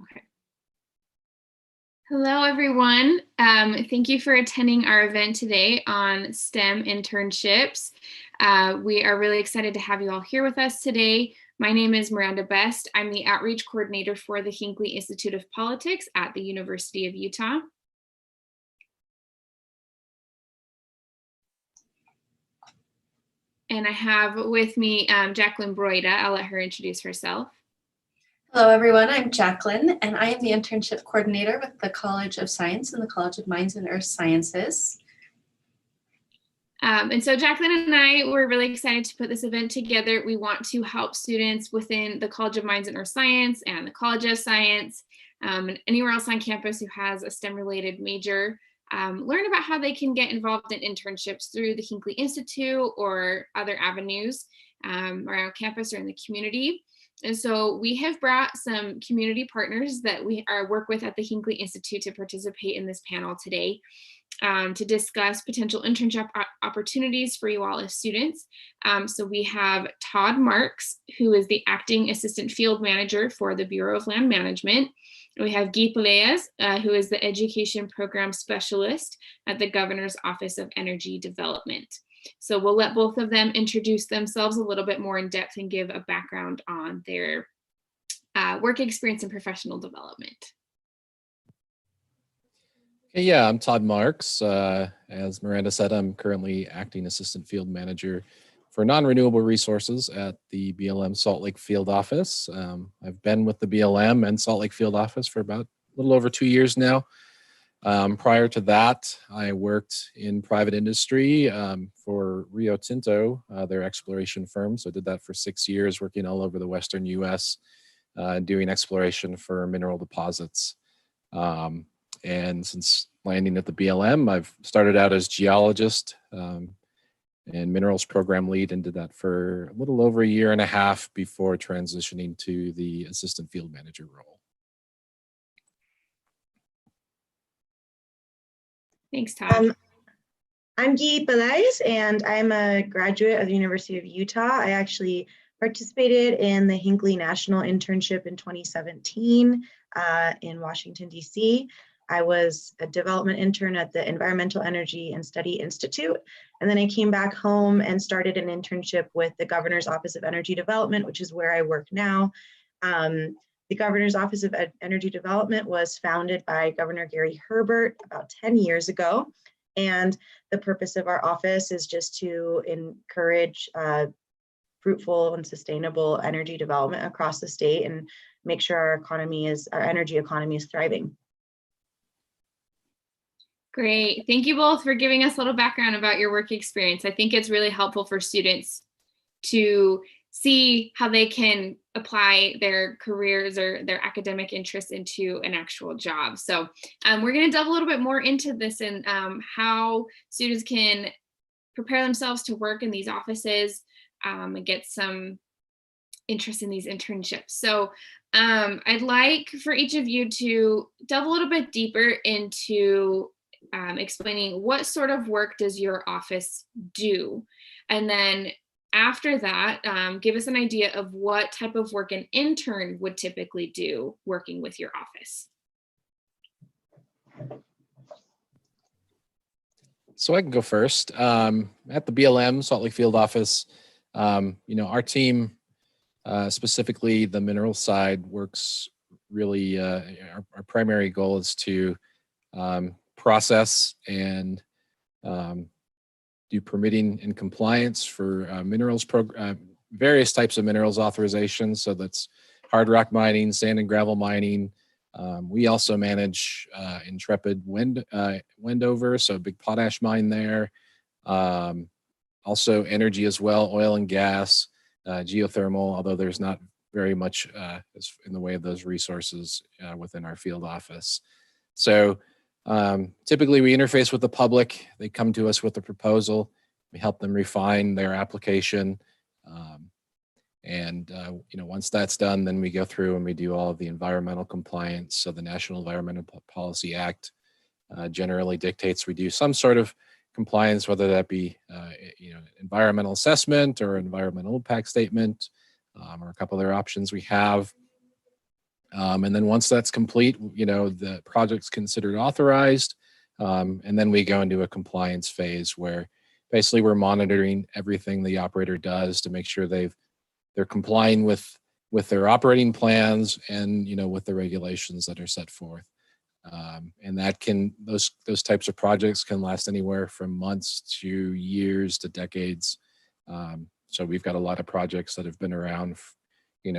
Okay. Hello, everyone. Thank you for attending our event today on STEM internships. We are really excited to have you all here with us today. My name is Miranda Best. I'm the Outreach Coordinator for the Hinckley Institute of Politics at the University of Utah. And I have with me Jacqueline Broida. I'll let her introduce herself. Hello, everyone. I'm Jacqueline, and I am the Internship Coordinator with the College of Science and the College of Mines and Earth Sciences. And so Jacqueline and I were really excited to put this event together. We want to help students within the College of Mines and Earth Science and the College of Science and anywhere else on campus who has a STEM-related major learn about how they can get involved in internships through the Hinckley Institute or other avenues around campus or in the community. And so we have brought some community partners that we work with at the Hinckley Institute to participate in this panel today to discuss potential internship opportunities for you all as students. So we have Todd Marks, who is the Acting Assistant Field Manager for the Bureau of Land Management. We have Guy Peleas, who is the Education Program Specialist at the Governor's Office of Energy Development. So we'll let both of them introduce themselves a little bit more in depth and give a background on their work experience and professional development. Yeah, I'm Todd Marks. As Miranda said, I'm currently Acting Assistant Field Manager for Non-Renewable Resources at the BLM Salt Lake Field Office. I've been with the BLM and Salt Lake Field Office for about a little over 2 years now. Prior to that, I worked in private industry for Rio Tinto, their exploration firm. So I did that for 6 years, working all over the Western US, doing exploration for mineral deposits. And since landing at the BLM, I've started out as geologist and minerals program lead, and did that for a little over a year and a half before transitioning to the assistant field manager role. Thanks, Todd. I'm Guy Peleas, and I'm a graduate of the University of Utah. I actually participated in the Hinckley National Internship in 2017 in Washington, D.C. I was a development intern at the Environmental Energy and Study Institute, and then I came back home and started an internship with the Governor's Office of Energy Development, which is where I work now. The Governor's Office of Energy Development was founded by Governor Gary Herbert about 10 years ago, and the purpose of our office is just to encourage fruitful and sustainable energy development across the state and make sure our energy economy is thriving. Great. Thank you both for giving us a little background about your work experience. I think it's really helpful for students to see how they can apply their careers or their academic interests into an actual job. So we're going to delve a little bit more into this and how students can prepare themselves to work in these offices and get some interest in these internships. So I'd like for each of you to delve a little bit deeper into explaining what sort of work does your office do, and then after that, give us an idea of what type of work an intern would typically do working with your office. So I can go first. At the BLM Salt Lake Field Office, our team, specifically the mineral side, works really, our primary goal is to process and do permitting and compliance for various types of minerals authorizations. So that's hard rock mining, sand and gravel mining. We also manage Intrepid Wendover, so a big potash mine there. Also energy as well, oil and gas, geothermal, although there's not very much in the way of those resources within our field office. So typically we interface with the public. They come to us with a proposal. We help them refine their application. Once that's done, then we go through and we do all of the environmental compliance. So the National Environmental Policy Act generally dictates we do some sort of compliance, whether that be environmental assessment or environmental impact statement, or a couple other options we have. And then once that's complete, the project's considered authorized. And then we go into a compliance phase where basically we're monitoring everything the operator does to make sure they're complying with their operating plans and, with the regulations that are set forth. And those types of projects can last anywhere from months to years to decades. So we've got a lot of projects that have been around,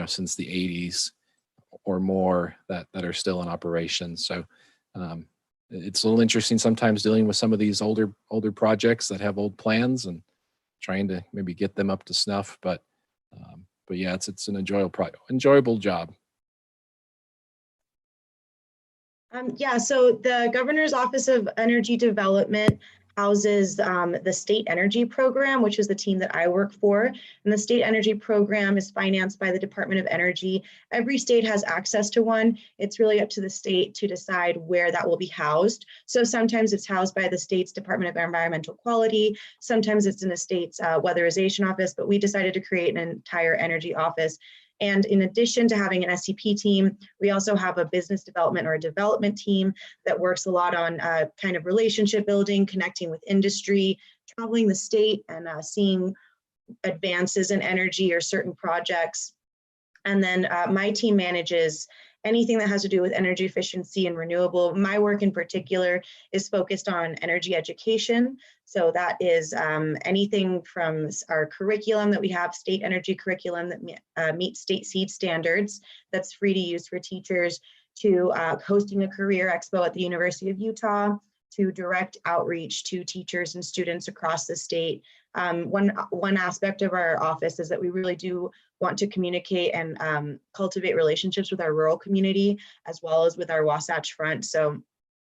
since the 80s or more that are still in operation. So it's a little interesting sometimes dealing with some of these older projects that have old plans and trying to maybe get them up to snuff. But yeah, it's an enjoyable job. Yeah, so the Governor's Office of Energy Development houses the State Energy Program, which is the team that I work for. And the State Energy Program is financed by the Department of Energy. Every state has access to one. It's really up to the state to decide where that will be housed. So sometimes it's housed by the state's Department of Environmental Quality. Sometimes it's in the state's weatherization office, but we decided to create an entire energy office. And in addition to having an SCP team, we also have a business development or a development team that works a lot on kind of relationship building, connecting with industry, traveling the state and seeing advances in energy or certain projects. And then my team manages anything that has to do with energy efficiency and renewable. My work in particular is focused on energy education. So that is anything from our curriculum that we have, state energy curriculum that meets state seed standards, that's free to use for teachers, to hosting a career expo at the University of Utah, to direct outreach to teachers and students across the state. One aspect of our office is that we really do want to communicate and cultivate relationships with our rural community, as well as with our Wasatch Front. So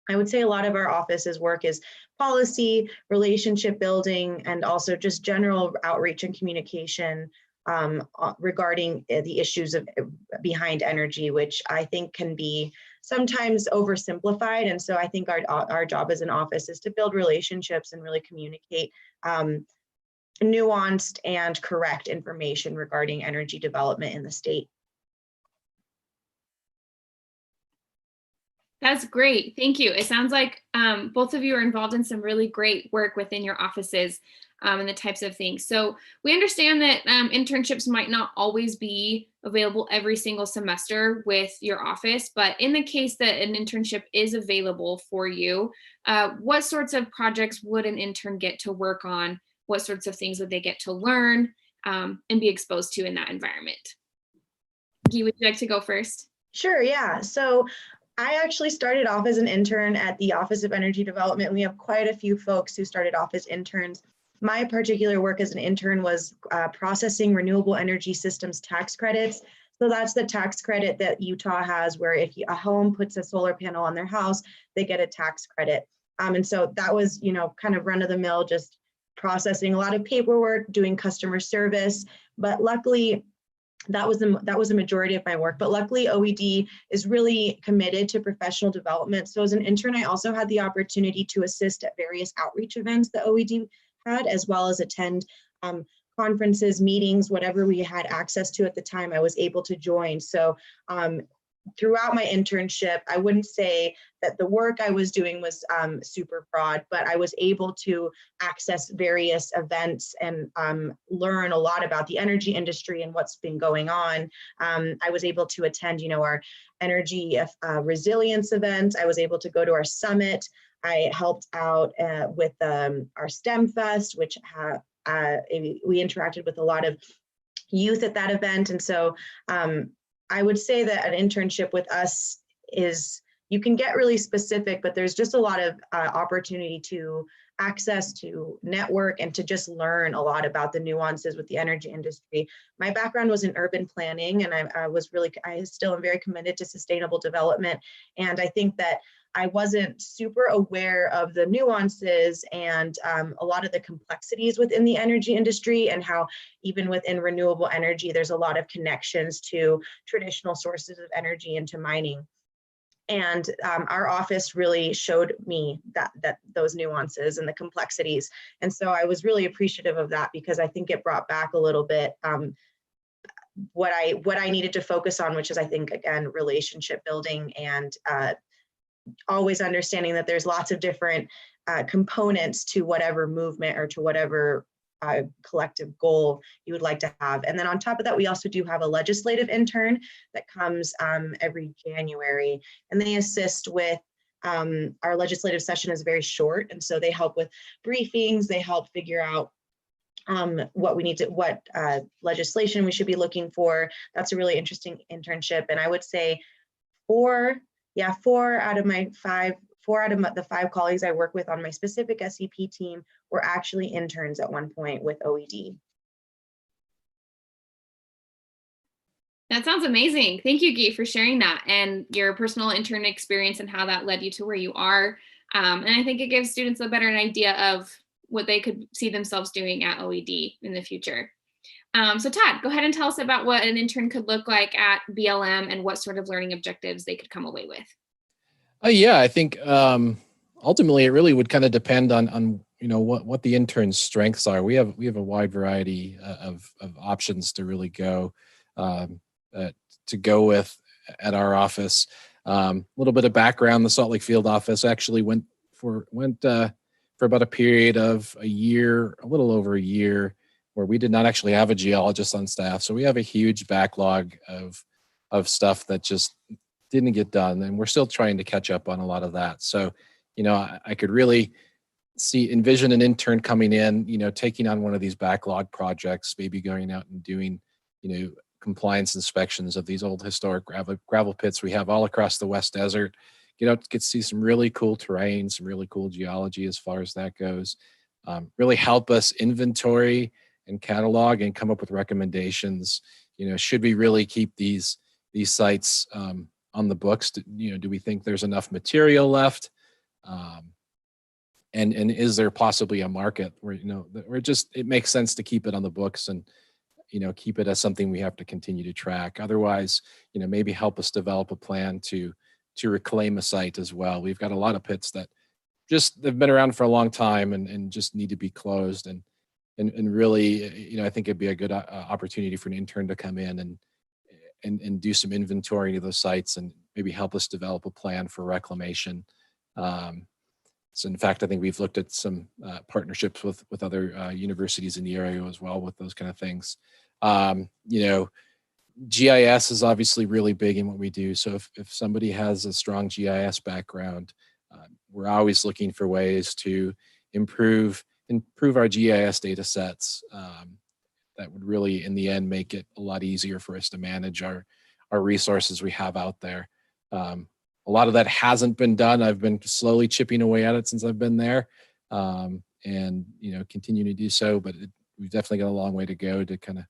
I would say a lot of our office's work is policy, relationship building, and also just general outreach and communication regarding the issues behind energy, which I think can be sometimes oversimplified. And so I think our job as an office is to build relationships and really communicate nuanced and correct information regarding energy development in the state. That's great. Thank you. It sounds like both of you are involved in some really great work within your offices and the types of things. So we understand that internships might not always be available every single semester with your office, but in the case that an internship is available for you, what sorts of projects would an intern get to work on? What sorts of things would they get to learn and be exposed to in that environment? Guy, would you like to go first? Sure, yeah. So I actually started off as an intern at the Office of Energy Development. We have quite a few folks who started off as interns. My particular work as an intern was processing renewable energy systems tax credits. So that's the tax credit that Utah has, where if a home puts a solar panel on their house, they get a tax credit. And so that was, kind of run of the mill, just processing a lot of paperwork, doing customer service. But luckily, that was a majority of my work. But luckily, OED is really committed to professional development. So as an intern, I also had the opportunity to assist at various outreach events that OED had, as well as attend conferences, meetings, whatever we had access to at the time, I was able to join. So throughout my internship, I wouldn't say that the work I was doing was super broad, but I was able to access various events and learn a lot about the energy industry and what's been going on. I was able to attend, our energy resilience event. I was able to go to our summit. I helped out with our STEM Fest, which we interacted with a lot of youth at that event. And so I would say that an internship with us is, you can get really specific, but there's just a lot of opportunity to access, to network, and to just learn a lot about the nuances with the energy industry. My background was in urban planning, and I still am very committed to sustainable development. And I think that I wasn't super aware of the nuances and a lot of the complexities within the energy industry, and how even within renewable energy, there's a lot of connections to traditional sources of energy and to mining. And our office really showed me that those nuances and the complexities. And so I was really appreciative of that, because I think it brought back a little bit what I needed to focus on, which is, I think, again, relationship building and always understanding that there's lots of different components to whatever movement or to whatever collective goal you would like to have. And then on top of that, we also do have a legislative intern that comes every January, and they assist with our legislative session is very short. And so they help with briefings, they help figure out what legislation we should be looking for. That's a really interesting internship. And I would say four out of the five colleagues I work with on my specific SCP team were actually interns at one point with OED. That sounds amazing. Thank you, Guy, for sharing that and your personal intern experience and how that led you to where you are. And I think it gives students a better idea of what they could see themselves doing at OED in the future. So Todd, go ahead and tell us about what an intern could look like at BLM and what sort of learning objectives they could come away with. Yeah, I think ultimately it really would kind of depend on what the intern's strengths are. We have a wide variety of options to really go with at our office. A little bit of background: the Salt Lake Field office actually went for about a period of a year, a little over a year, where we did not actually have a geologist on staff. So we have a huge backlog of stuff that just didn't get done, and we're still trying to catch up on a lot of that. So, I could really envision an intern coming in, taking on one of these backlog projects, maybe going out and doing, compliance inspections of these old historic gravel pits we have all across the West Desert. Get to see some really cool terrain, some really cool geology as far as that goes. Really help us inventory and catalog and come up with recommendations. Should we really keep these sites on the books? Do we think there's enough material left? And is there possibly a market where it makes sense to keep it on the books and keep it as something we have to continue to track? Otherwise, maybe help us develop a plan to reclaim a site as well. We've got a lot of pits that they've been around for a long time and just need to be closed. And really, I think it'd be a good opportunity for an intern to come in and do some inventory of those sites and maybe help us develop a plan for reclamation. So in fact, I think we've looked at some partnerships with other universities in the area as well with those kind of things. GIS is obviously really big in what we do. So if somebody has a strong GIS background, we're always looking for ways to improve our GIS data sets. That would really, in the end, make it a lot easier for us to manage our resources we have out there. A lot of that hasn't been done. I've been slowly chipping away at it since I've been there, and continue to do so. But we've definitely got a long way to go to kind of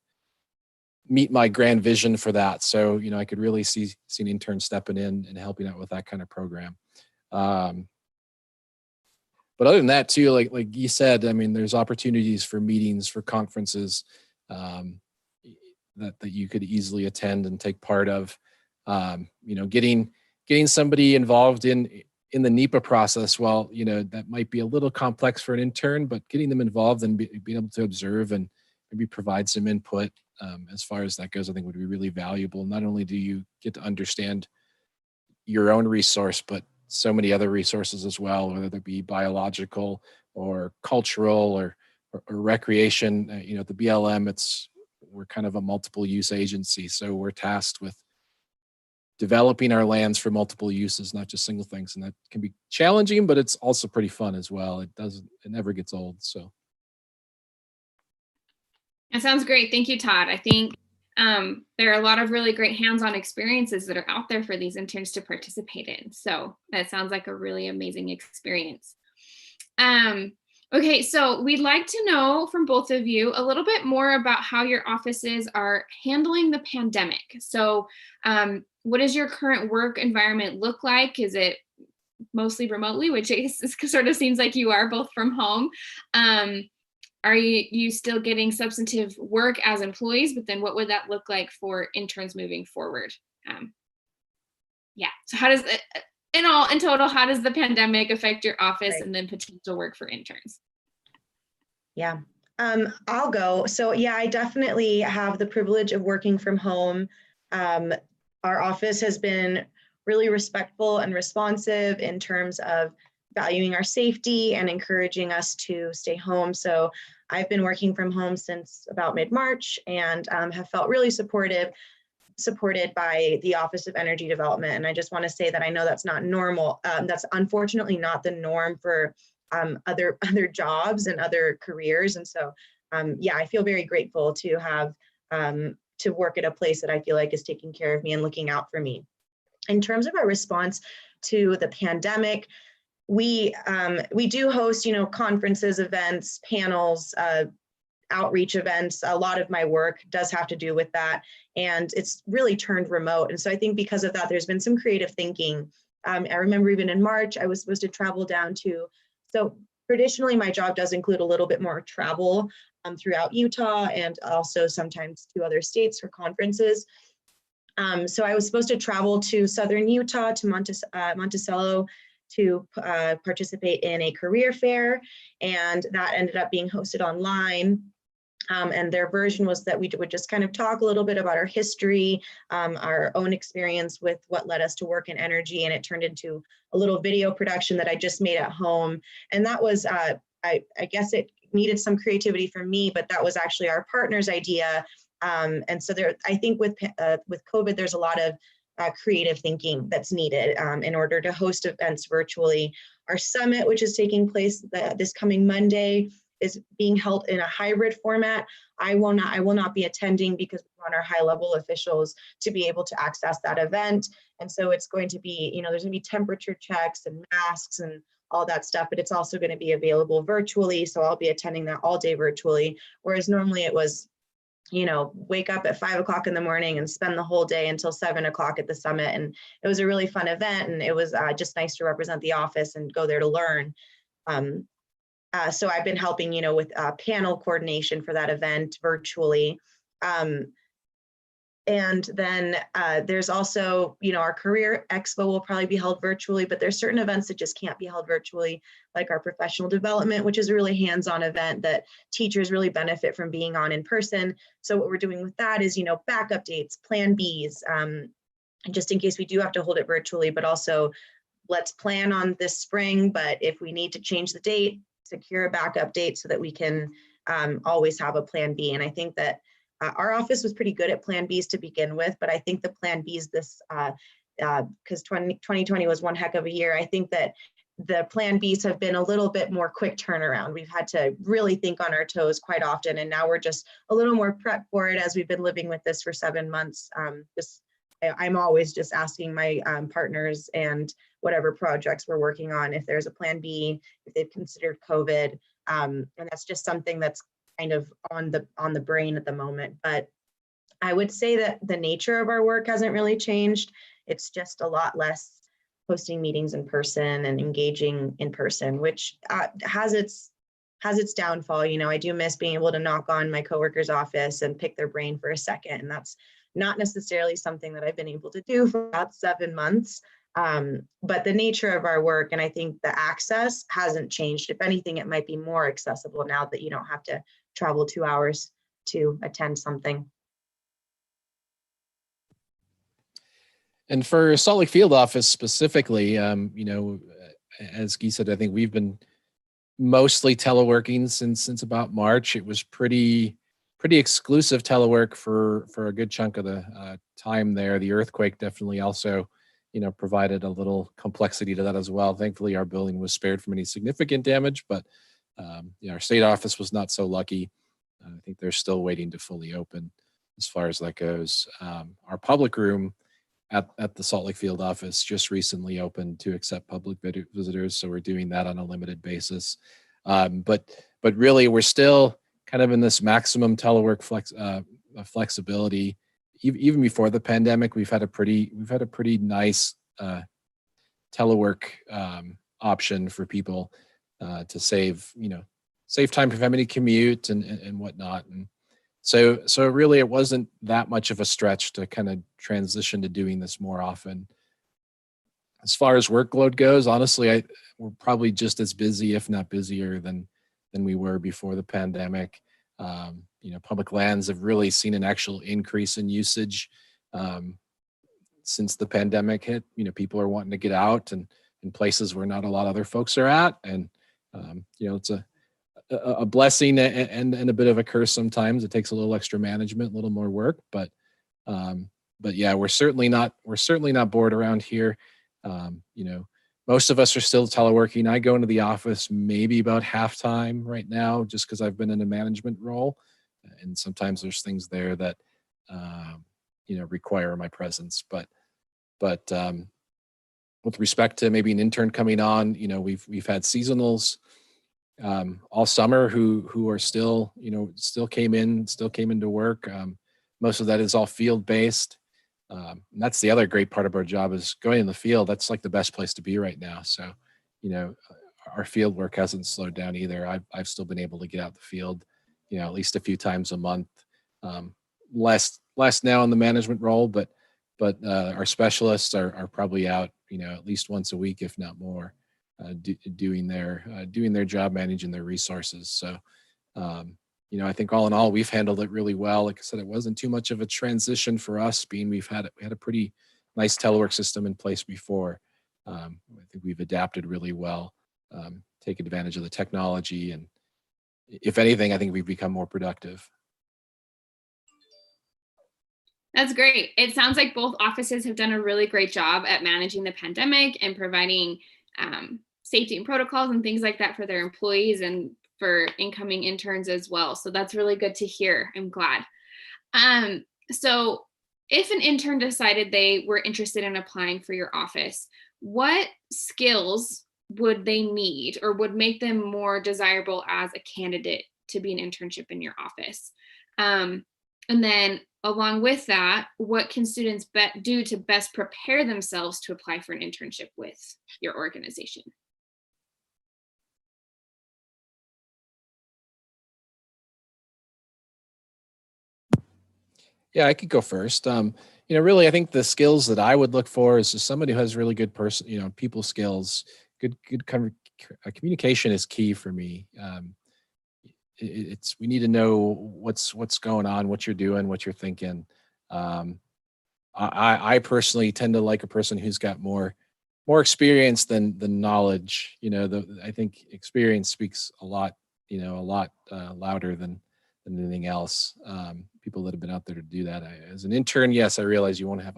meet my grand vision for that. So I could really see an intern stepping in and helping out with that kind of program. But other than that, too, like you said, I mean, there's opportunities for meetings, for conferences that you could easily attend and take part of. Getting somebody involved in the NEPA process, well, that might be a little complex for an intern, but getting them involved and being able to observe and maybe provide some input as far as that goes, I think would be really valuable. Not only do you get to understand your own resource, but so many other resources as well, whether they be biological or cultural or recreation. At the BLM, we're kind of a multiple use agency, so we're tasked with developing our lands for multiple uses, not just single things. And that can be challenging, but it's also pretty fun as well. It never gets old. So. That sounds great. Thank you, Todd. I think there are a lot of really great hands-on experiences that are out there for these interns to participate in. So that sounds like a really amazing experience. Okay, so we'd like to know from both of you a little bit more about how your offices are handling the pandemic. So what does your current work environment look like? Is it mostly remotely, which sort of seems like you are both from home? Are you still getting substantive work as employees? But then what would that look like for interns moving forward? So how does it, in total, how does the pandemic affect your office and then potential work for interns? Yeah, I'll go. So yeah, I definitely have the privilege of working from home. Our office has been really respectful and responsive in terms of valuing our safety and encouraging us to stay home. So I've been working from home since about mid-March and have felt really supported by the Office of Energy Development. And I just want to say that I know that's not normal. That's unfortunately not the norm for other jobs and other careers. And so, yeah, I feel very grateful to have to work at a place that I feel like is taking care of me and looking out for me. In terms of our response to the pandemic, we do host, conferences, events, panels, outreach events. A lot of my work does have to do with that, and it's really turned remote. And so I think because of that, there's been some creative thinking. I remember even in March, I was supposed to travel down to, so traditionally my job does include a little bit more travel throughout Utah and also sometimes to other states for conferences. So I was supposed to travel to Southern Utah, to Monticello, to participate in a career fair, and that ended up being hosted online. And their version was that we would just kind of talk a little bit about our history, our own experience with what led us to work in energy, and it turned into a little video production that I just made at home. And that was, I guess it needed some creativity from me, but that was actually our partner's idea. And so I think with COVID, there's a lot of creative thinking that's needed in order to host events virtually. Our summit, which is taking place this coming Monday, is being held in a hybrid format. I will not be attending because we want our high-level officials to be able to access that event. And so it's going to be, there's going to be temperature checks and masks and all that stuff, but it's also going to be available virtually. So I'll be attending that all day virtually, whereas normally it was, wake up at 5 o'clock in the morning and spend the whole day until 7 o'clock at the summit. And it was a really fun event, and it was just nice to represent the office and go there to learn. So I've been helping, with panel coordination for that event virtually. And then there's also, our career expo will probably be held virtually, but there's certain events that just can't be held virtually, like our professional development, which is a really hands-on event that teachers really benefit from being on in person. So what we're doing with that is, backup dates, plan Bs, just in case we do have to hold it virtually, but also let's plan on this spring, but if we need to change the date, secure a backup date so that we can always have a plan B. And I think that our office was pretty good at plan Bs to begin with, but I think the plan Bs because 2020 was one heck of a year, I think that the plan Bs have been a little bit more quick turnaround. We've had to really think on our toes quite often, and now we're just a little more prepped for it as we've been living with this for 7 months. I'm always just asking my partners and whatever projects we're working on if there's a plan B, if they've considered COVID, and that's just something that's kind of on the brain at the moment. But I would say that the nature of our work hasn't really changed. It's just a lot less hosting meetings in person and engaging in person, which has its downfall. I do miss being able to knock on my coworker's office and pick their brain for a second, and that's not necessarily something that I've been able to do for about 7 months. But the nature of our work, and I think the access hasn't changed. If anything, it might be more accessible now that you don't have to travel 2 hours to attend something. And for Salt Lake Field office specifically, as Guy said, I think we've been mostly teleworking since about March. It was pretty exclusive telework for a good chunk of the time there. The earthquake definitely also, provided a little complexity to that as well. Thankfully, our building was spared from any significant damage, but our state office was not so lucky. I think they're still waiting to fully open as far as that goes. Our public room at the Salt Lake Field office just recently opened to accept public visitors, so we're doing that on a limited basis. But really, we're still kind of in this maximum telework flexibility. Even before the pandemic, we've had a pretty nice telework option for people to save time for family commute and whatnot. And so really, it wasn't that much of a stretch to kind of transition to doing this more often. As far as workload goes, honestly, we're probably just as busy, if not busier, than we were before the pandemic. Public lands have really seen an actual increase in usage since the pandemic hit. People are wanting to get out and in places where not a lot of other folks are at, and it's a blessing and a bit of a curse sometimes. It takes a little extra management, a little more work, but yeah, we're certainly not bored around here. Most of us are still teleworking. I go into the office maybe about half time right now, just because I've been in a management role, and sometimes there's things there that require my presence. But with respect to maybe an intern coming on, we've had seasonals all summer who are still came into work. Most of that is all field based. And that's the other great part of our job, is going in the field. That's like the best place to be right now. So, our field work hasn't slowed down either. I've still been able to get out the field, at least a few times a month. Less now in the management role, but our specialists are probably out, at least once a week, if not more, doing their job, managing their resources. So, I think all in all, we've handled it really well. Like I said, it wasn't too much of a transition for us, being we had a pretty nice telework system in place before. I think we've adapted really well, taken advantage of the technology, and if anything, I think we've become more productive. That's great. It sounds like both offices have done a really great job at managing the pandemic and providing safety and protocols and things like that for their employees and for incoming interns as well. So that's really good to hear. I'm glad. So if an intern decided they were interested in applying for your office, what skills would they need or would make them more desirable as a candidate to be an internship in your office? And then along with that, what can students do to best prepare themselves to apply for an internship with your organization? Yeah, I could go first. Really, I think the skills that I would look for is just somebody who has really good people skills. Good communication is key for me. We need to know what's going on, what you're doing, what you're thinking. I personally tend to like a person who's got more experience than knowledge. I think experience speaks a lot louder than anything else. People that have been out there to do that. As an intern, yes, I realize you won't have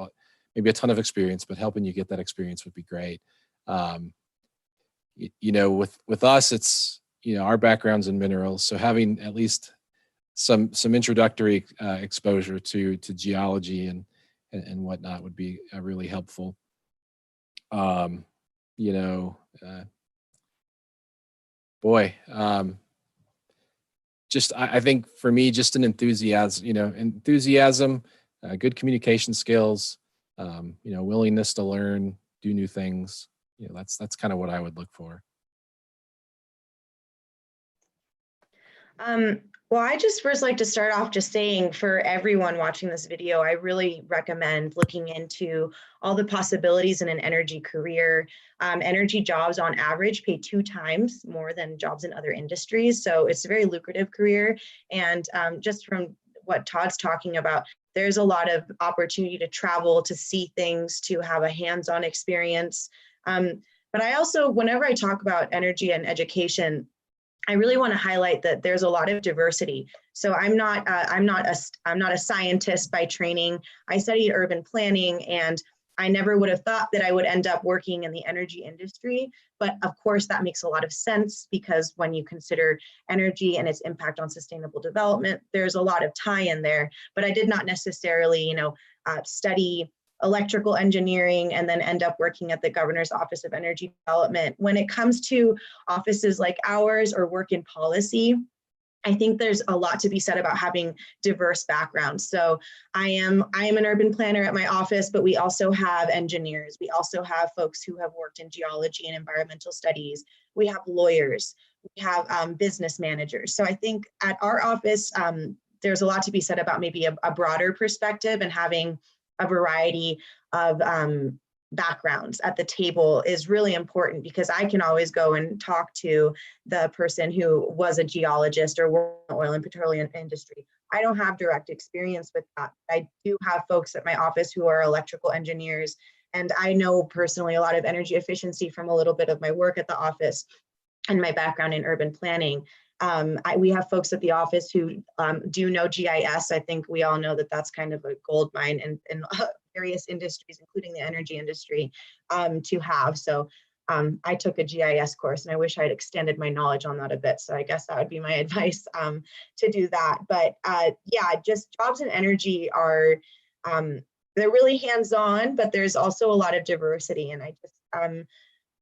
maybe a ton of experience, but helping you get that experience would be great. With us, it's our background's in minerals, so having at least some introductory exposure to geology and whatnot would be really helpful. I think for me, just an enthusiasm, good communication skills, willingness to learn, do new things. That's kind of what I would look for. Well, I just first like to start off just saying, for everyone watching this video, I really recommend looking into all the possibilities in an energy career. Energy jobs on average pay 2 times more than jobs in other industries. So it's a very lucrative career. And just from what Todd's talking about, there's a lot of opportunity to travel, to see things, to have a hands-on experience. But I also, whenever I talk about energy and education, I really want to highlight that there's a lot of diversity. So I'm not a scientist by training. I studied urban planning, and I never would have thought that I would end up working in the energy industry. But of course, that makes a lot of sense, because when you consider energy and its impact on sustainable development, there's a lot of tie-in there. But I did not necessarily, study electrical engineering and then end up working at the Governor's Office of Energy Development. When it comes to offices like ours or work in policy, I think there's a lot to be said about having diverse backgrounds. So I am an urban planner at my office, but we also have engineers. We also have folks who have worked in geology and environmental studies. We have lawyers. We have business managers. So I think at our office, there's a lot to be said about maybe a broader perspective and having a variety of backgrounds at the table is really important, because I can always go and talk to the person who was a geologist or worked in the oil and petroleum industry. I don't have direct experience with that. I do have folks at my office who are electrical engineers, and I know personally a lot of energy efficiency from a little bit of my work at the office and my background in urban planning. We have folks at the office who do know GIS. I think we all know that that's kind of a gold mine in various industries, including the energy industry, to have. So I took a GIS course, and I wish I'd extended my knowledge on that a bit. So I guess that would be my advice to do that. But yeah, just jobs in energy are, they're really hands-on, but there's also a lot of diversity. And I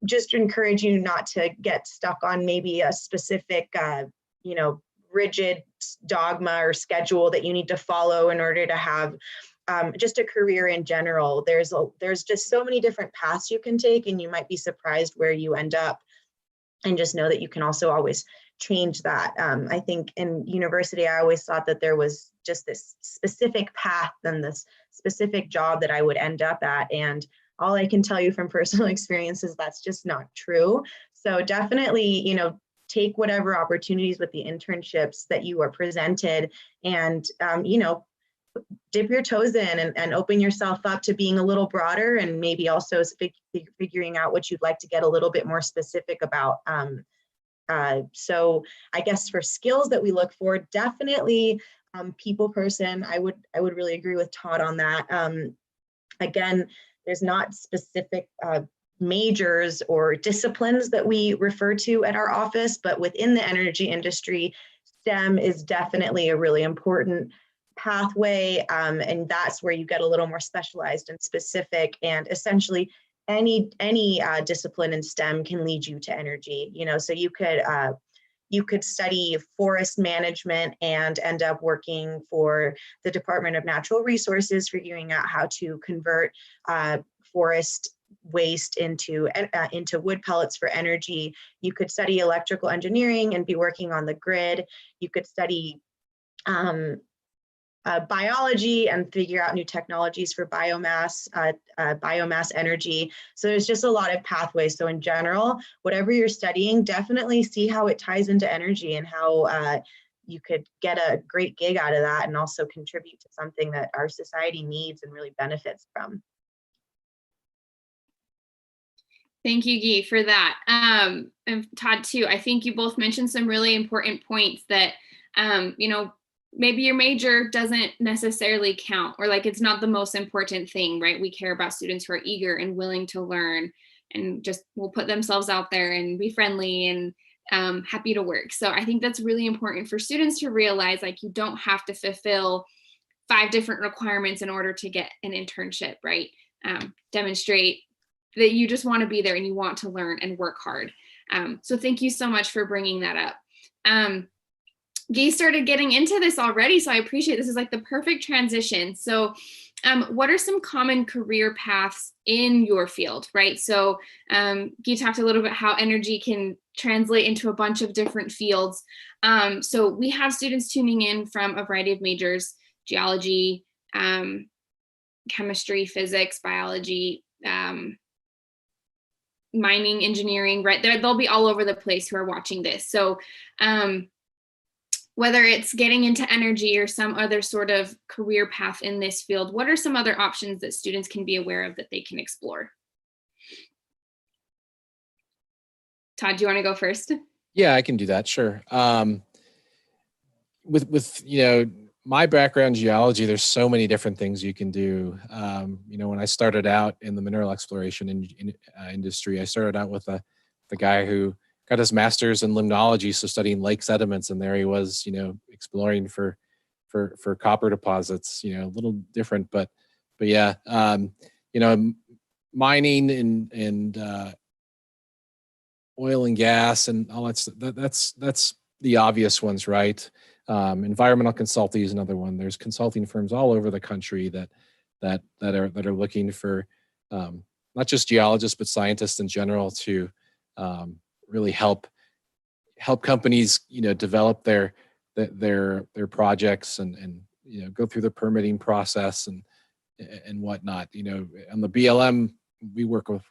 just encourage you not to get stuck on maybe a specific, rigid dogma or schedule that you need to follow in order to have just a career in general. There's just so many different paths you can take, and you might be surprised where you end up. And just know that you can also always change that. I think in university, I always thought that there was just this specific path and this specific job that I would end up at. And all I can tell you from personal experience is that's just not true. So definitely, take whatever opportunities with the internships that you are presented, and, dip your toes in and open yourself up to being a little broader, and maybe also figuring out what you'd like to get a little bit more specific about. So I guess for skills that we look for, definitely people person. I would really agree with Todd on that. Again, there's not specific majors or disciplines that we refer to at our office, but within the energy industry, STEM is definitely a really important pathway, and that's where you get a little more specialized and specific. And essentially, any discipline in STEM can lead you to energy. So you could study forest management and end up working for the Department of Natural Resources, figuring out how to convert forest waste into wood pellets for energy. You could study electrical engineering and be working on the grid. You could study biology and figure out new technologies for biomass energy. So there's just a lot of pathways. So in general, whatever you're studying, definitely see how it ties into energy, and how you could get a great gig out of that, and also contribute to something that our society needs and really benefits from. Thank you, Guy, for that. And Todd, too, I think you both mentioned some really important points that, maybe your major doesn't necessarily count, or like it's not the most important thing, right? We care about students who are eager and willing to learn and just will put themselves out there and be friendly and happy to work. So I think that's really important for students to realize, like, you don't have to fulfill 5 different requirements in order to get an internship, right? Demonstrate that you just want to be there and you want to learn and work hard. So thank you so much for bringing that up. Guy started getting into this already, so I appreciate this is like the perfect transition. So what are some common career paths in your field, right? So Guy talked a little bit how energy can translate into a bunch of different fields. So we have students tuning in from a variety of majors: geology, chemistry, physics, biology, mining, engineering, right? They'll be all over the place who are watching this. So whether it's getting into energy or some other sort of career path in this field, what are some other options that students can be aware of that they can explore? Todd, do you want to go first? Yeah, I can do that. Sure. With my background, geology, there's so many different things you can do. When I started out in the mineral exploration industry, I started out with the guy who got his master's in limnology, so studying lake sediments, and there he was, exploring for copper deposits. A little different, but yeah, mining and oil and gas and all that's the obvious ones, right? Environmental consulting is another one. There's consulting firms all over the country that are looking for not just geologists but scientists in general to really help companies develop their projects and go through the permitting process and whatnot. On the BLM we work with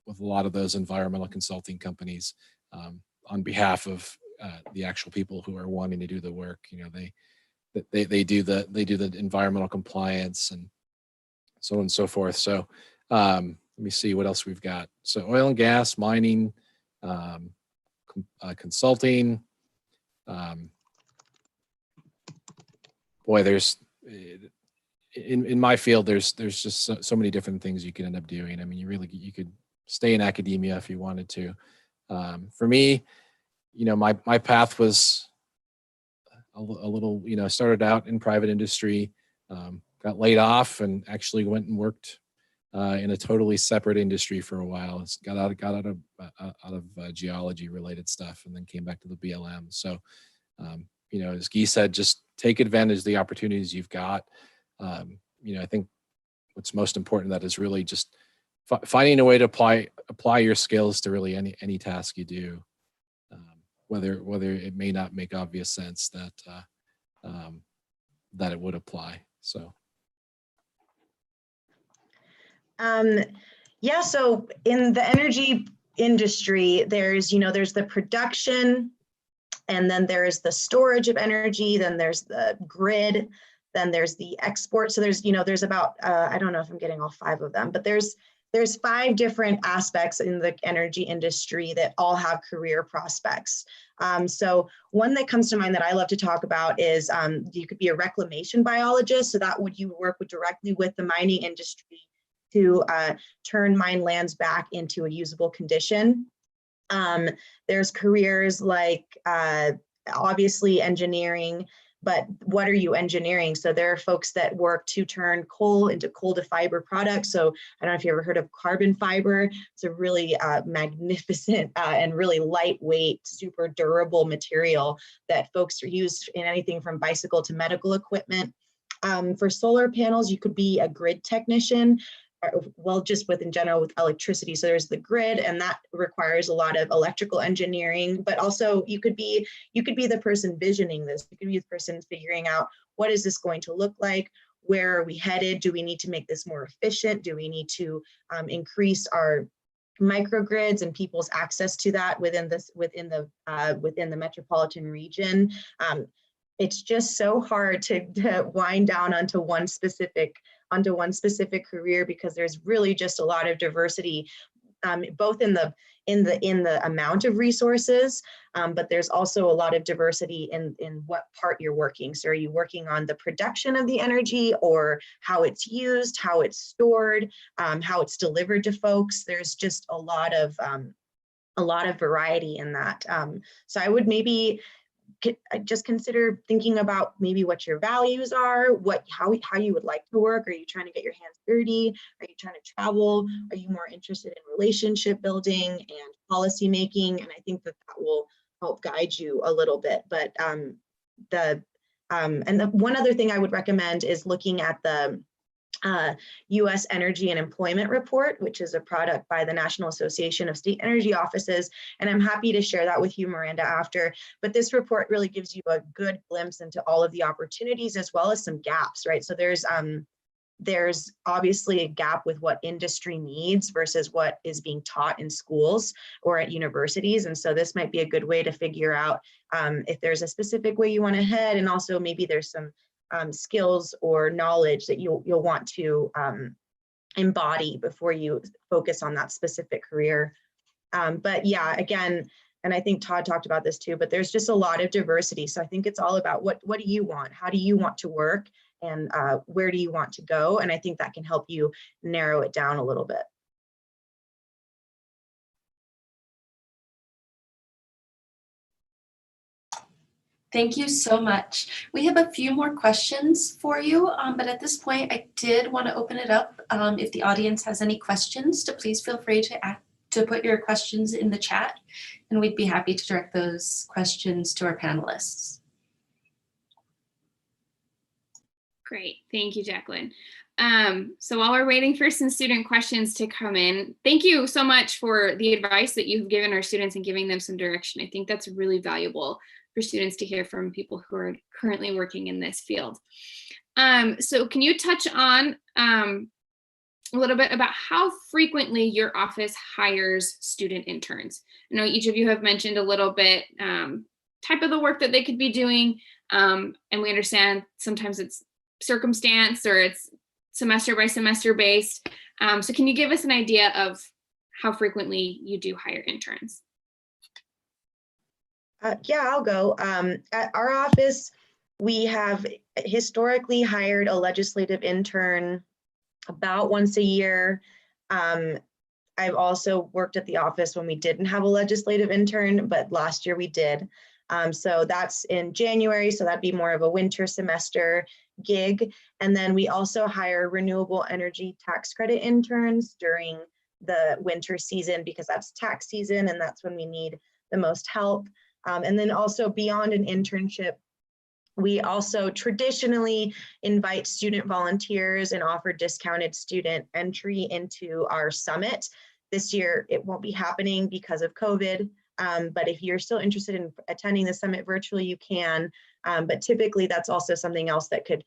a lot of those environmental consulting companies on behalf of the actual people who are wanting to do the work. You know, they do the environmental compliance and so on and so forth. So let me see what else we've got. So oil and gas, mining, consulting. Boy, there's in my field, there's just so many different things you can end up doing. I mean, you could stay in academia if you wanted to. For me, you know, my path was a little, you know, started out in private industry, got laid off, and actually went and worked in a totally separate industry for a while. Got out of geology related stuff, and then came back to the BLM. So, you know, as Guy said, just take advantage of the opportunities you've got. You know, I think what's most important that is really just finding a way to apply your skills to really any task you do, whether it may not make obvious sense that that it would apply. So. Yeah, so in the energy industry, there's the production, and then there's the storage of energy, then there's the grid, then there's the export. So there's about, I don't know if I'm getting all 5 of them, but there's 5 different aspects in the energy industry that all have career prospects. So one that comes to mind that I love to talk about is you could be a reclamation biologist. So that you work directly with the mining industry to turn mine lands back into a usable condition. There's careers like obviously engineering, but what are you engineering? So there are folks that work to turn coal into coal to fiber products. So I don't know if you ever heard of carbon fiber. It's a really magnificent and really lightweight, super durable material that folks are used in anything from bicycle to medical equipment. For solar panels, you could be a grid technician. Well, just in general with electricity. So there's the grid, and that requires a lot of electrical engineering, but also you could be the person visioning this. You could be the person figuring out, what is this going to look like? Where are we headed? Do we need to make this more efficient? Do we need to increase our microgrids and people's access to that within the metropolitan region? It's just so hard to wind down onto one specific career, because there's really just a lot of diversity, both in the amount of resources, but there's also a lot of diversity in what part you're working. So are you working on the production of the energy, or how it's used, how it's stored, how it's delivered to folks? There's just a lot of variety in that. So I would maybe just consider thinking about maybe what your values are, how you would like to work. Are you trying to get your hands dirty? Are you trying to travel? Are you more interested in relationship building and policy making? And I think that will help guide you a little bit. But the one other thing I would recommend is looking at the U.S. Energy and Employment Report, which is a product by the National Association of State Energy Offices. And I'm happy to share that with you, Miranda, after. But this report really gives you a good glimpse into all of the opportunities, as well as some gaps, right? So there's obviously a gap with what industry needs versus what is being taught in schools or at universities. And so this might be a good way to figure out if there's a specific way you want to head, and also maybe there's some skills or knowledge that you'll want to embody before you focus on that specific career. But yeah, again, and I think Todd talked about this too, but there's just a lot of diversity. So I think it's all about what do you want? How do you want to work? And where do you want to go? And I think that can help you narrow it down a little bit. Thank you so much. We have a few more questions for you, but at this point, I did want to open it up. If the audience has any questions, to please feel free to put your questions in the chat, and we'd be happy to direct those questions to our panelists. Great, thank you, Jacqueline. So while we're waiting for some student questions to come in, thank you so much for the advice that you've given our students and giving them some direction. I think that's really valuable for students to hear from people who are currently working in this field. So can you touch on a little bit about how frequently your office hires student interns. I know each of you have mentioned a little bit type of the work that they could be doing. And we understand sometimes it's circumstance or it's semester by semester based. So can you give us an idea of how frequently you do hire interns? Yeah, I'll go. At our office, we have historically hired a legislative intern about once a year. I've also worked at the office when we didn't have a legislative intern, but last year we did. So that's in January, so that'd be more of a winter semester gig. And then we also hire renewable energy tax credit interns during the winter season because that's tax season and that's when we need the most help. And then also beyond an internship, we also traditionally invite student volunteers and offer discounted student entry into our summit. This year, it won't be happening because of COVID, but if you're still interested in attending the summit virtually, you can. But typically, that's also something else that could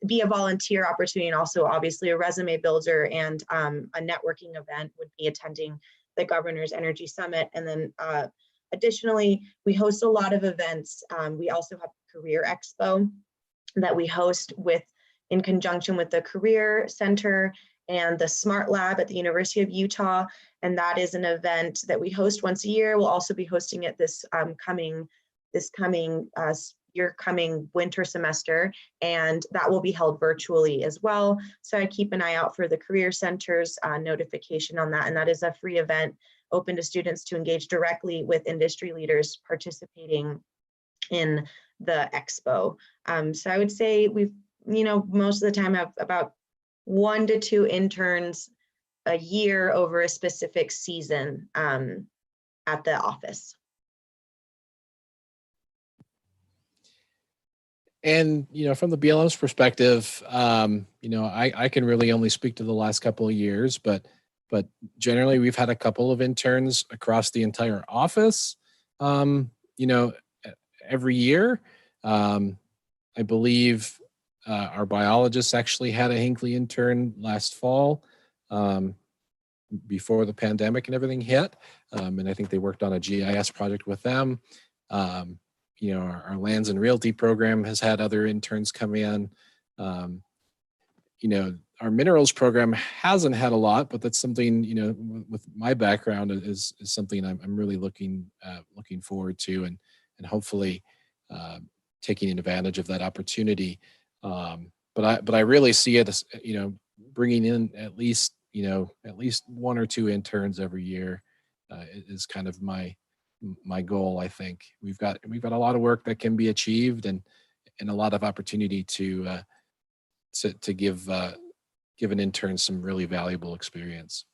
be a volunteer opportunity, and also obviously a resume builder and a networking event would be attending the Governor's Energy Summit. And then additionally, we host a lot of events. We also have Career Expo that we host in conjunction with the Career Center and the Smart Lab at the University of Utah. And that is an event that we host once a year. We'll also be hosting it this coming winter semester, and that will be held virtually as well. So I keep an eye out for the Career Center's notification on that. And that is a free event open to students to engage directly with industry leaders participating in the Expo. So I would say we've, most of the time have about 1 to 2 interns a year over a specific season at the office. And, from the BLM's perspective, I can really only speak to the last couple of years, but generally we've had a couple of interns across the entire office, every year. I believe our biologists actually had a Hinckley intern last fall before the pandemic and everything hit. And I think they worked on a GIS project with them. Our lands and realty program has had other interns come in. Our minerals program hasn't had a lot, but that's something, with my background is something I'm really looking forward to and hopefully taking advantage of that opportunity. But I really see it as, bringing in at least 1 or 2 interns every year is kind of my goal. I think we've got a lot of work that can be achieved and a lot of opportunity to give an intern some really valuable experience.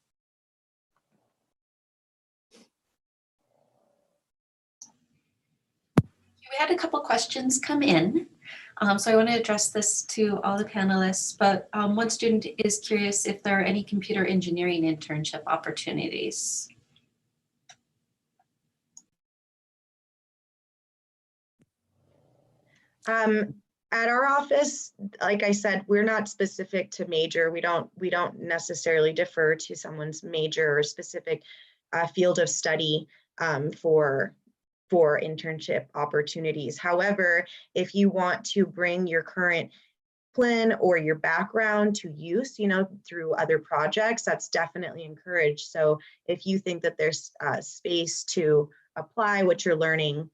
We had a couple questions come in. So I want to address this to all the panelists, but one student is curious if there are any computer engineering internship opportunities. At our office, like I said, we're not specific to major. We don't necessarily defer to someone's major or specific field of study for internship opportunities. However, if you want to bring your current discipline or your background to use, through other projects, that's definitely encouraged. So if you think that there's space to apply what you're learning,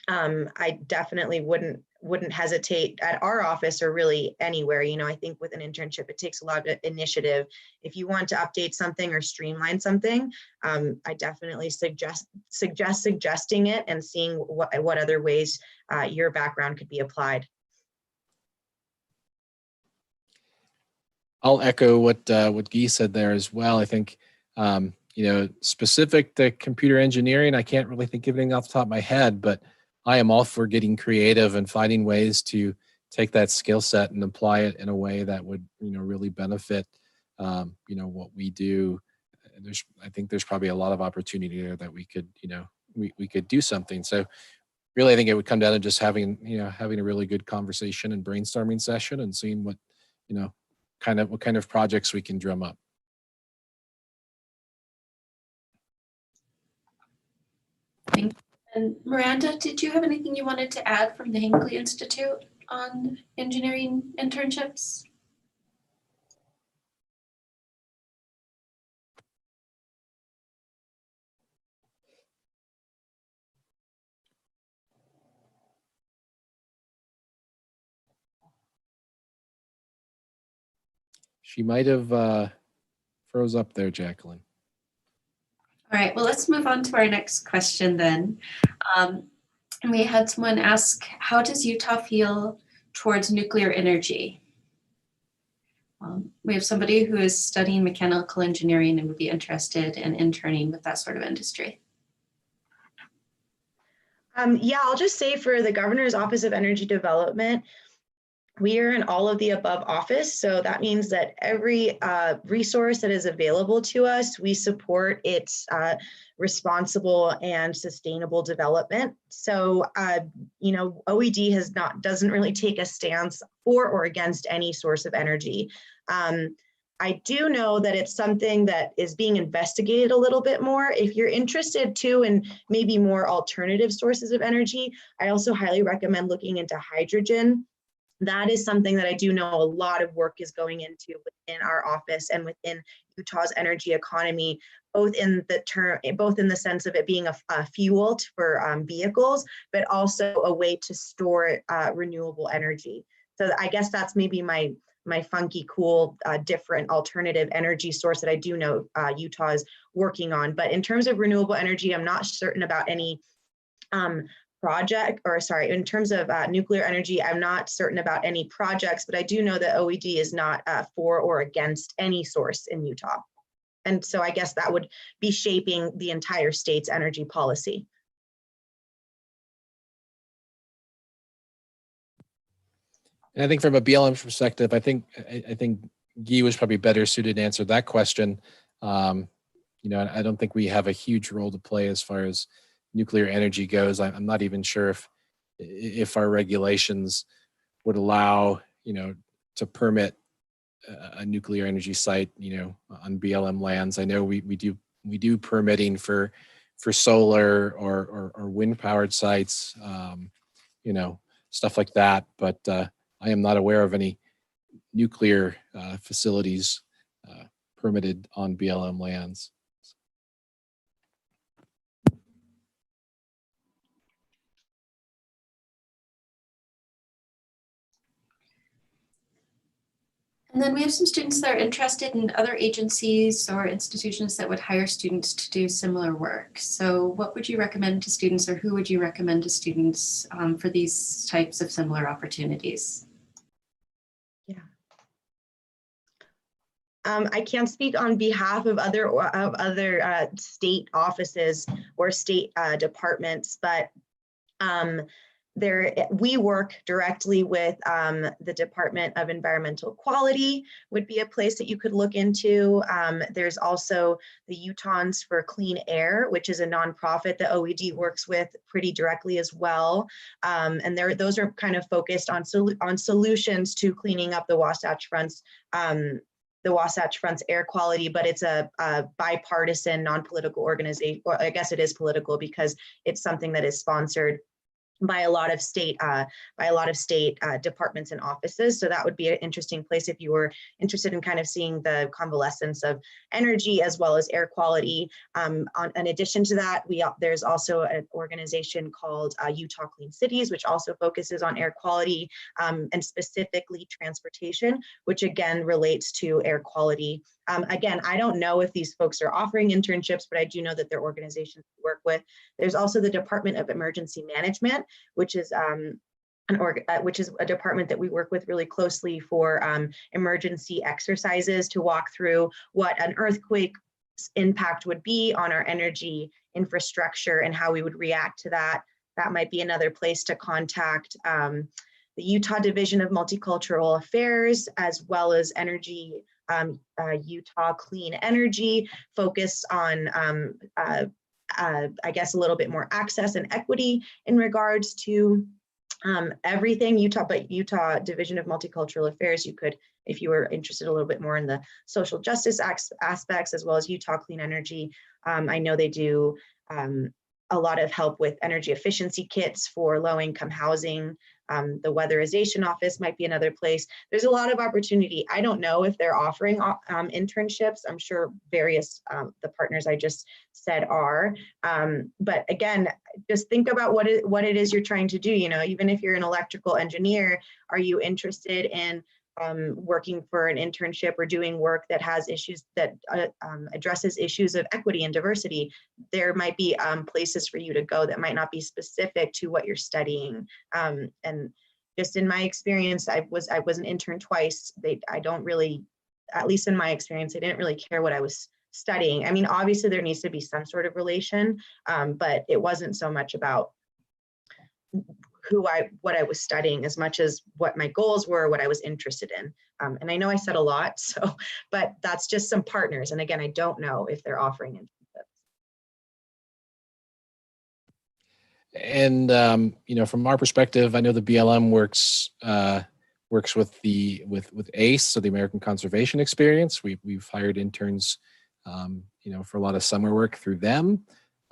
I definitely wouldn't hesitate at our office or really anywhere. I think with an internship, it takes a lot of initiative. If you want to update something or streamline something, I definitely suggest suggesting it and seeing what other ways your background could be applied. I'll echo what Guy said there as well. I think, specific to computer engineering, I can't really think of anything off the top of my head, but I am all for getting creative and finding ways to take that skill set and apply it in a way that would, really benefit, what we do. I think there's probably a lot of opportunity there that we could, we could do something. So really, I think it would come down to just having a really good conversation and brainstorming session and seeing what kind of projects we can drum up. Thank you. And Miranda, did you have anything you wanted to add from the Hinckley Institute on engineering internships? She might have froze up there, Jacqueline. All right, well, let's move on to our next question then. And we had someone ask, how does Utah feel towards nuclear energy? We have somebody who is studying mechanical engineering and would be interested in interning with that sort of industry. Yeah, I'll just say for the Governor's Office of Energy Development, we are an all of the above office. So that means that every resource that is available to us, we support its responsible and sustainable development. So, OED doesn't really take a stance for or against any source of energy. I do know that it's something that is being investigated a little bit more. If you're interested too in maybe more alternative sources of energy, I also highly recommend looking into hydrogen. That is something that I do know a lot of work is going into within our office and within Utah's energy economy, both in the sense of it being a fuel for vehicles, but also a way to store renewable energy. So I guess that's maybe my funky, cool, different alternative energy source that I do know Utah is working on. But in terms of renewable energy, I'm not certain about any in terms of nuclear energy, I'm not certain about any projects, but I do know that OED is not for or against any source in Utah. And so I guess that would be shaping the entire state's energy policy. And I think from a BLM perspective, I think Guy was probably better suited to answer that question. I don't think we have a huge role to play as far as nuclear energy goes. I'm not even sure if our regulations would allow, to permit a nuclear energy site, on BLM lands. I know we do permitting for solar or wind powered sites, stuff like that. But I am not aware of any nuclear facilities permitted on BLM lands. And then we have some students that are interested in other agencies or institutions that would hire students to do similar work. So what would you recommend to students, or who would you recommend to students for these types of similar opportunities? Yeah. I can't speak on behalf of other state offices or state departments, but we work directly with the Department of Environmental Quality would be a place that you could look into. There's also the Utahns for Clean Air, which is a nonprofit that OED works with pretty directly as well. And those are kind of focused on solutions to cleaning up the Wasatch Front's air quality, but it's a bipartisan, non-political organization. Well, I guess it is political because it's something that is sponsored by a lot of state departments and offices. So that would be an interesting place if you were interested in kind of seeing the convalescence of energy as well as air quality. In addition to that, there's also an organization called Utah Clean Cities, which also focuses on air quality and specifically transportation, which again relates to air quality. Again, I don't know if these folks are offering internships, but I do know that they're organizations to work with. There's also the Department of Emergency Management, which is a department that we work with really closely for emergency exercises to walk through what an earthquake impact would be on our energy infrastructure and how we would react to that. That might be another place to contact the Utah Division of Multicultural Affairs, as well as Energy Utah Clean Energy, focus on I guess a little bit more access and equity in regards to everything Utah, but Utah Division of Multicultural Affairs, you could, if you were interested a little bit more in the social justice aspects, as well as Utah Clean Energy. I know they do a lot of help with energy efficiency kits for low-income housing. The weatherization office might be another place. There's a lot of opportunity. I don't know if they're offering internships. I'm sure various, the partners I just said are, but again, just think about what it is you're trying to do. You know, even if you're an electrical engineer, are you interested in working for an internship or doing work that has issues that addresses issues of equity and diversity? There might be places for you to go that might not be specific to what you're studying. And just in my experience, I was an intern twice. I don't really, at least in my experience, they didn't really care what I was studying. I mean, obviously there needs to be some sort of relation, but it wasn't so much about what I was studying as much as what my goals were, what I was interested in. And I know I said a lot, so, but that's just some partners. And again, I don't know if they're offering internships. And you know, from our perspective, I know the BLM works with ACE, so the American Conservation Experience. We've hired interns, you know, for a lot of summer work through them.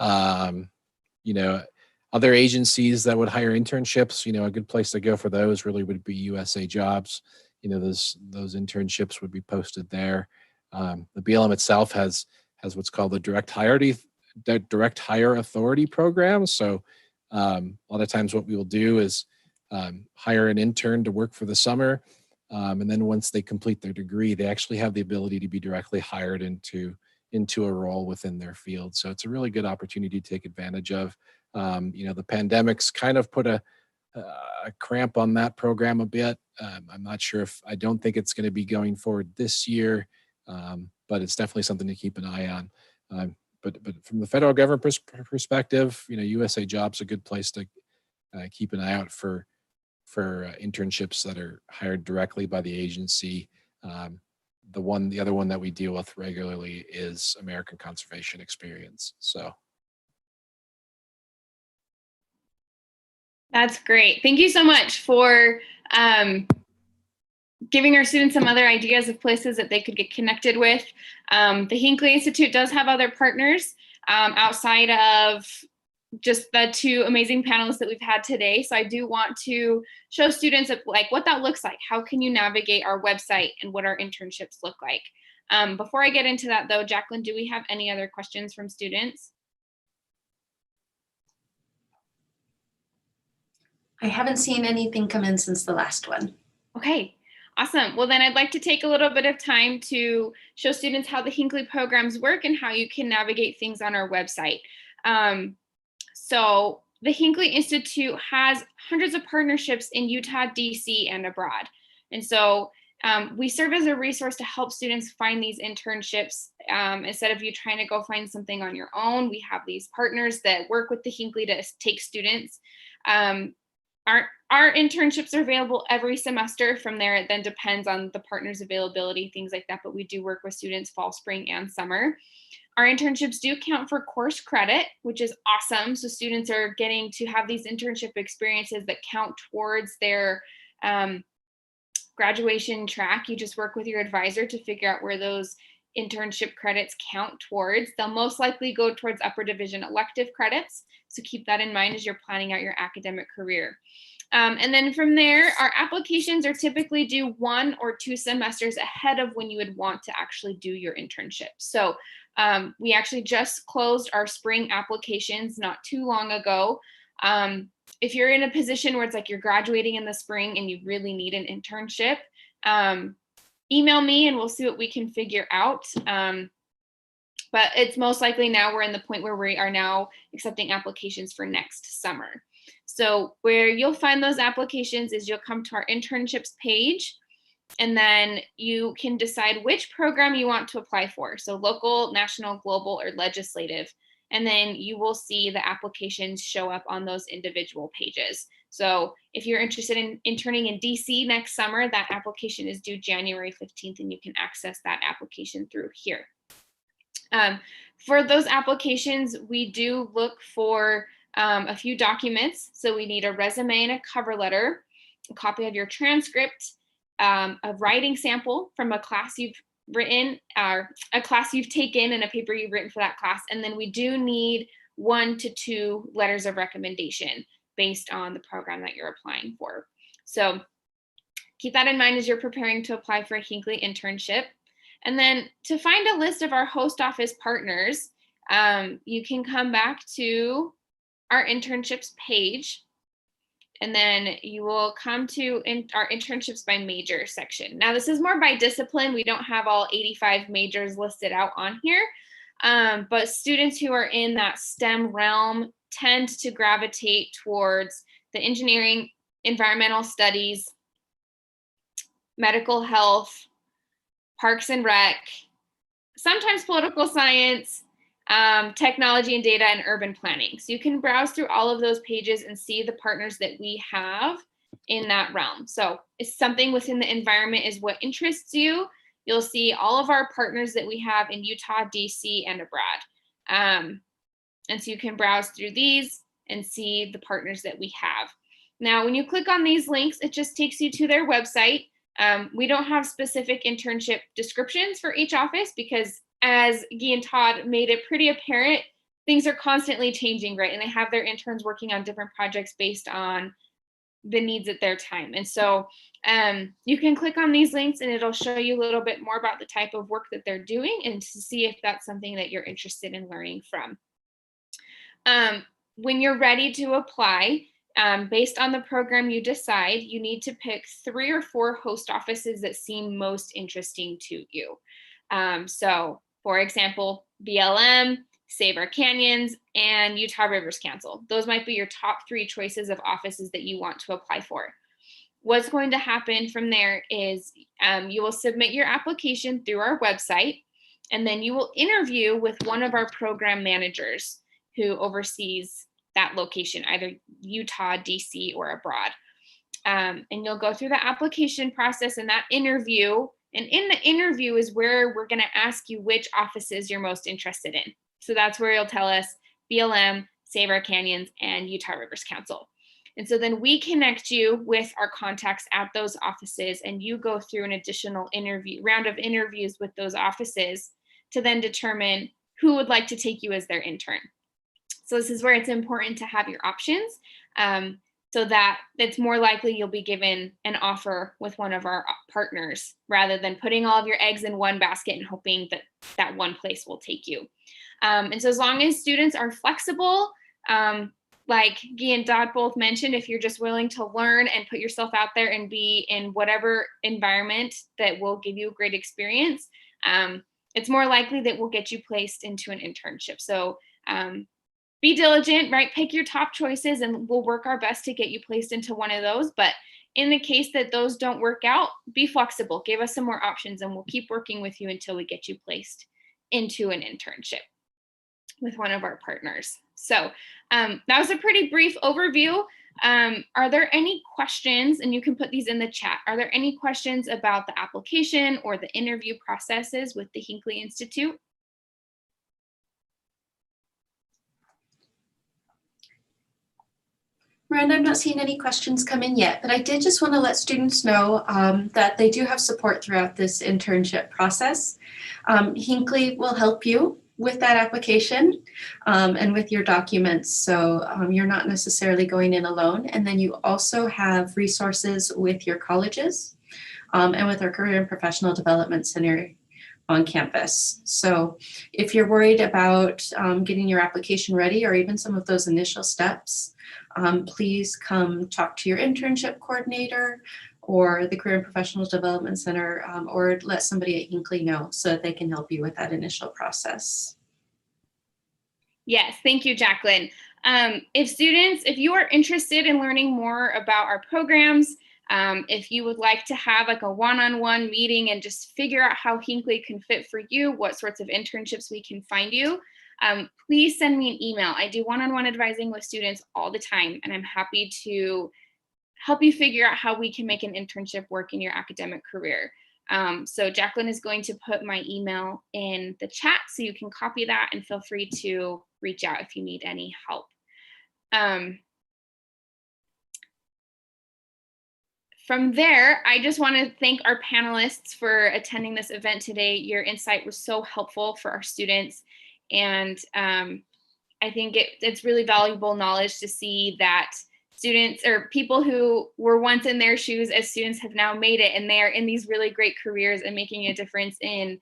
You know, other agencies that would hire internships, you know, a good place to go for those really would be USA Jobs. You know, those internships would be posted there. The BLM itself has what's called the direct hire authority program. So a lot of times what we will do is hire an intern to work for the summer. And then once they complete their degree, they actually have the ability to be directly hired into a role within their field. So it's a really good opportunity to take advantage of. You know, the pandemic's kind of put a cramp on that program a bit. I'm not sure I don't think it's going to be going forward this year, but it's definitely something to keep an eye on. But from the federal government perspective, you know, USA Jobs a good place to keep an eye out for internships that are hired directly by the agency. The other one that we deal with regularly is American Conservation Experience. So. That's great. Thank you so much for giving our students some other ideas of places that they could get connected with. The Hinckley Institute does have other partners outside of just the two amazing panelists that we've had today. So I do want to show students like what that looks like. How can you navigate our website and what our internships look like? Before I get into that though, Jacqueline, do we have any other questions from students? I haven't seen anything come in since the last one. Okay, awesome. Well, then I'd like to take a little bit of time to show students how the Hinckley programs work and how you can navigate things on our website. So the Hinckley Institute has hundreds of partnerships in Utah, DC, and abroad. And so we serve as a resource to help students find these internships. Instead of you trying to go find something on your own, we have these partners that work with the Hinckley to take students. Our internships are available every semester. From there, it then depends on the partner's availability, things like that, but we do work with students fall, spring, and summer. Our internships do count for course credit, which is awesome. So students are getting to have these internship experiences that count towards their graduation track. You just work with your advisor to figure out where those internship credits count towards. They'll most likely go towards upper division elective credits. So keep that in mind as you're planning out your academic career. And then from there, our applications are typically due 1 or 2 semesters ahead of when you would want to actually do your internship. So we actually just closed our spring applications not too long ago. If you're in a position where it's like you're graduating in the spring and you really need an internship, email me and we'll see what we can figure out. But it's most likely now we're in the point where we are now accepting applications for next summer. So where you'll find those applications is you'll come to our internships page, and then you can decide which program you want to apply for. So local, national, global, or legislative. And then you will see the applications show up on those individual pages. So if you're interested in interning in DC next summer, that application is due January 15th, and you can access that application through here. For those applications, we do look for a few documents. So we need a resume and a cover letter, a copy of your transcript, a writing sample from a class you've written, or a class you've taken and a paper you've written for that class. And then we do need 1 to 2 letters of recommendation based on the program that you're applying for. So keep that in mind as you're preparing to apply for a Hinckley internship. And then to find a list of our host office partners, you can come back to our internships page, and then you will come to our internships by major section. Now this is more by discipline. We don't have all 85 majors listed out on here, but students who are in that STEM realm tend to gravitate towards the engineering, environmental studies, medical health, parks and rec, sometimes political science, technology and data, and urban planning. So you can browse through all of those pages and see the partners that we have in that realm. So if something within the environment is what interests you, you'll see all of our partners that we have in Utah, DC, and abroad. And so you can browse through these and see the partners that we have. Now, when you click on these links, it just takes you to their website. We don't have specific internship descriptions for each office because, as Guy and Todd made it pretty apparent, things are constantly changing, right? And they have their interns working on different projects based on the needs at their time. And so you can click on these links and it'll show you a little bit more about the type of work that they're doing and to see if that's something that you're interested in learning from. When you're ready to apply, based on the program you decide, you need to pick 3 or 4 host offices that seem most interesting to you. So for example, BLM, Save Our Canyons, and Utah Rivers Council. Those might be your top 3 choices of offices that you want to apply for. What's going to happen from there is you will submit your application through our website, and then you will interview with one of our program managers who oversees that location, either Utah, DC, or abroad. And you'll go through the application process and that interview. And in the interview is where we're going to ask you which offices you're most interested in. So that's where you'll tell us BLM, Save Our Canyons, and Utah Rivers Council. And so then we connect you with our contacts at those offices, and you go through an additional round of interviews with those offices to then determine who would like to take you as their intern. So this is where it's important to have your options, so that it's more likely you'll be given an offer with one of our partners rather than putting all of your eggs in one basket and hoping that that one place will take you. And so as long as students are flexible, like Guy and Todd both mentioned, if you're just willing to learn and put yourself out there and be in whatever environment that will give you a great experience, it's more likely that we'll get you placed into an internship. So be diligent, right? Pick your top choices and we'll work our best to get you placed into one of those. But in the case that those don't work out, be flexible, give us some more options, and we'll keep working with you until we get you placed into an internship with one of our partners. So that was a pretty brief overview. Are there any questions? And you can put these in the chat. Are there any questions about the application or the interview processes with the Hinckley Institute? Miranda, I'm not seeing any questions come in yet, but I did just want to let students know that they do have support throughout this internship process. Hinckley will help you with that application and with your documents, so you're not necessarily going in alone. And then you also have resources with your colleges and with our Career and Professional Development Center on campus. So if you're worried about getting your application ready or even some of those initial steps, please come talk to your internship coordinator or the Career and Professional Development Center, or let somebody at Hinckley know so that they can help you with that initial process. Yes, thank you, Jacqueline. If you are interested in learning more about our programs, if you would like to have like a one-on-one meeting and just figure out how Hinckley can fit for you, what sorts of internships we can find you, please send me an email. I do one-on-one advising with students all the time, and I'm happy to help you figure out how we can make an internship work in your academic career. So Jacqueline is going to put my email in the chat so you can copy that and feel free to reach out if you need any help. From there, I just want to thank our panelists for attending this event today. Your insight was so helpful for our students. And I think it's really valuable knowledge to see that students or people who were once in their shoes as students have now made it, and they are in these really great careers and making a difference in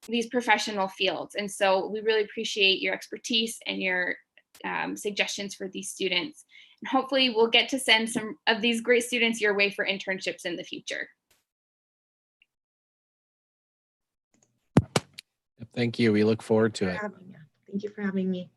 these professional fields. And so we really appreciate your expertise and your suggestions for these students. And hopefully we'll get to send some of these great students your way for internships in the future. Thank you. We look forward to it. Thank you for having me.